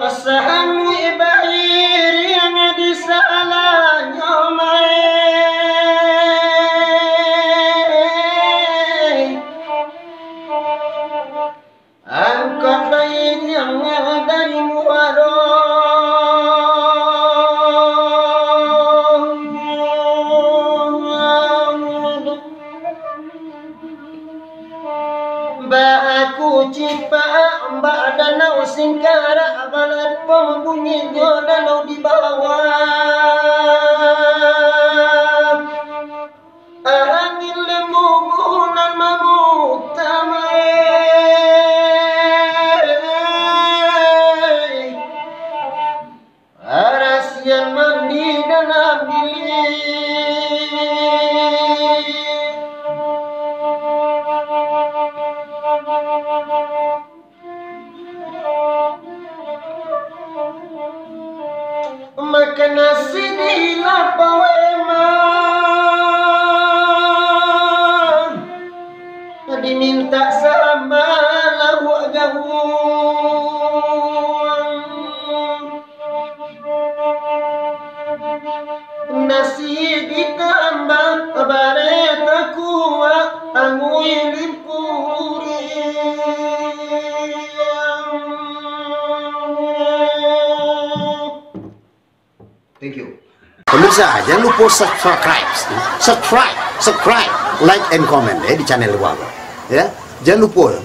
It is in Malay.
السهم بعير يمد سألا يومين angkat baik yang dari Mbak aku cipa mbak danau singkara balat pembunyinya danau di bawah angin lemu bulan mabuk tamai arasian mandi dalam bilik makan nasi di lapawemang diminta sama lawak gawang nasi ditambah bareta kuat angui limpuri. Thank you. Pemirsa, jangan lupa subscribe, like and comment di channel Wago. Ya, jangan lupa.